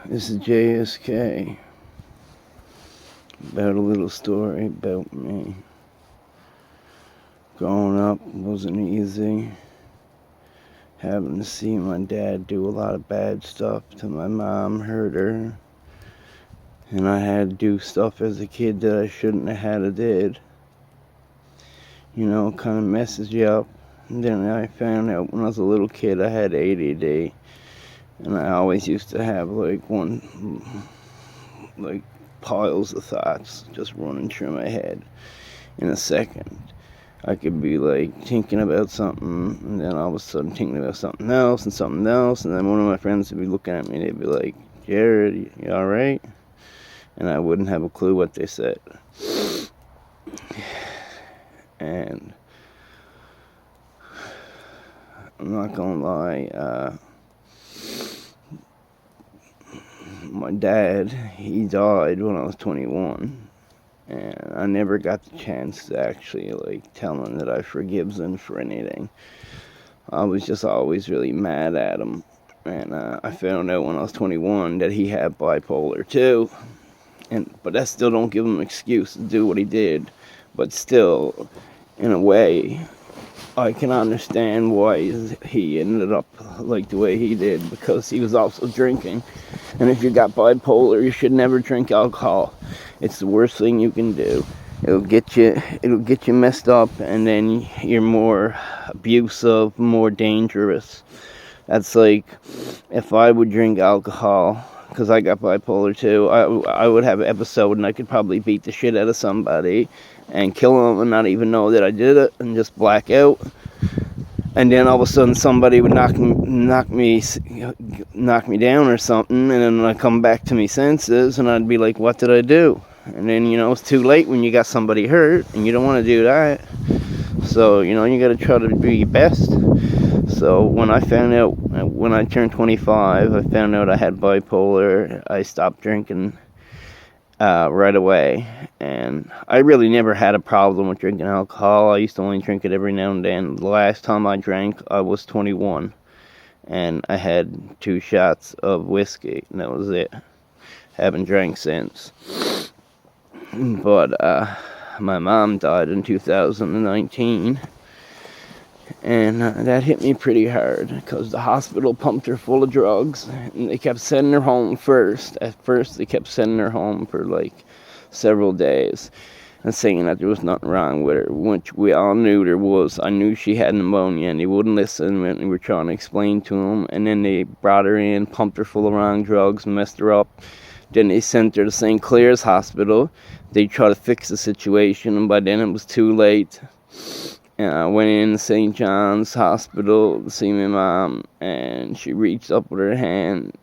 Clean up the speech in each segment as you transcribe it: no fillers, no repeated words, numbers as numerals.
This is JSK. About a little story about me. Growing up wasn't easy. Having to see my dad do a lot of bad stuff to my mom hurt her. And I had to do stuff as a kid that I shouldn't have had to did. Kind of messes you up. And then I found out when I was a little kid I had ADD. And I always used to have like piles of thoughts just running through my head in a second. I could be like thinking about something, and then all of a sudden thinking about something else, and then one of my friends would be looking at me, and they'd be like, "Jared, you alright?" And I wouldn't have a clue what they said. And I'm not gonna lie, my dad, he died when I was 21, and I never got the chance to actually tell him that I forgives him for anything. I was just always really mad at him, and I found out when I was 21 that he had bipolar too, but that still don't give him an excuse to do what he did. But still, in a way, I can understand why he ended up like the way he did, because he was also drinking. And if you got bipolar, you should never drink alcohol. It's the worst thing you can do. It'll get you messed up, and then you're more abusive, more dangerous. That's like if I would drink alcohol, because I got bipolar too, I would have an episode and I could probably beat the shit out of somebody and kill them and not even know that I did it and just black out. And then all of a sudden somebody would knock me down or something, and then I come back to me senses and I'd be like, what did I do? And then it's too late when you got somebody hurt, and you don't want to do that. So you got to try to do your best. So when I turned 25, I found out I had bipolar. I stopped drinking right away, and I really never had a problem with drinking alcohol. I used to only drink it every now and then. The last time I drank, I was 21, and I had 2 shots of whiskey, and that was it. Haven't drank since. But my mom died in 2019, and that hit me pretty hard, because the hospital pumped her full of drugs, and they kept sending her home first. At first, they kept sending her home for several days and saying that there was nothing wrong with her, which we all knew there was. I knew she had pneumonia, and they wouldn't listen when we were trying to explain to them. And then they brought her in, pumped her full of wrong drugs, messed her up. Then they sent her to St. Clair's Hospital. They tried to fix the situation, and by then it was too late. And I went in St. John's Hospital to see my mom, and she reached up with her hand,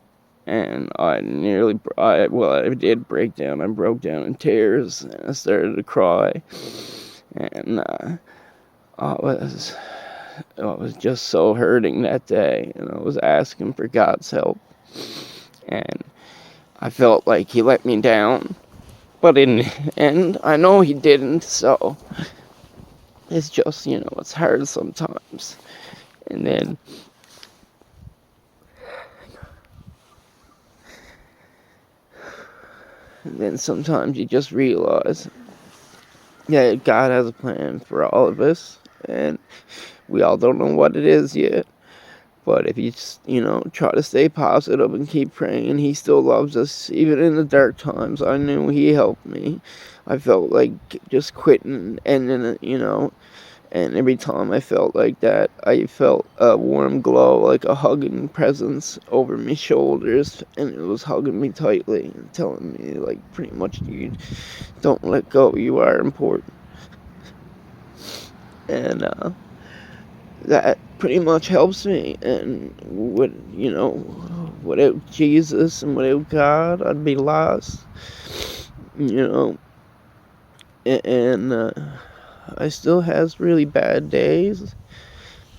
and I did break down. I broke down in tears, and I started to cry. And I was just so hurting that day, and I was asking for God's help. And I felt like he let me down, but in the end, I know he didn't, so it's just, it's hard sometimes. And then sometimes you just realize that God has a plan for all of us, and we all don't know what it is yet. But if you just, try to stay positive and keep praying, he still loves us. Even in the dark times, I knew he helped me. I felt like just quitting and ending it, And every time I felt like that, I felt a warm glow, like a hugging presence over my shoulders. And it was hugging me tightly and telling me, pretty much, you don't let go. You are important. And, that pretty much helps me. And without Jesus and without God, I'd be lost. And I still has really bad days,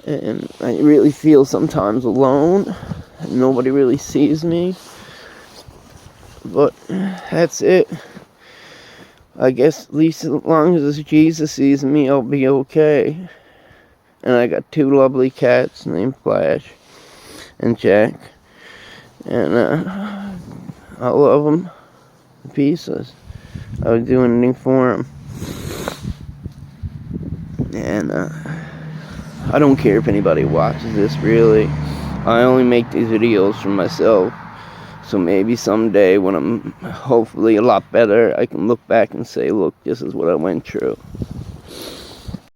and I really feel sometimes alone, and nobody really sees me. But that's it. I guess at least as long as Jesus sees me, I'll be okay. And I got 2 lovely cats named Flash and Jack. And I love him to pieces. I would do anything for him. And I don't care if anybody watches this, really. I only make these videos for myself. So maybe someday when I'm hopefully a lot better, I can look back and say, look, this is what I went through.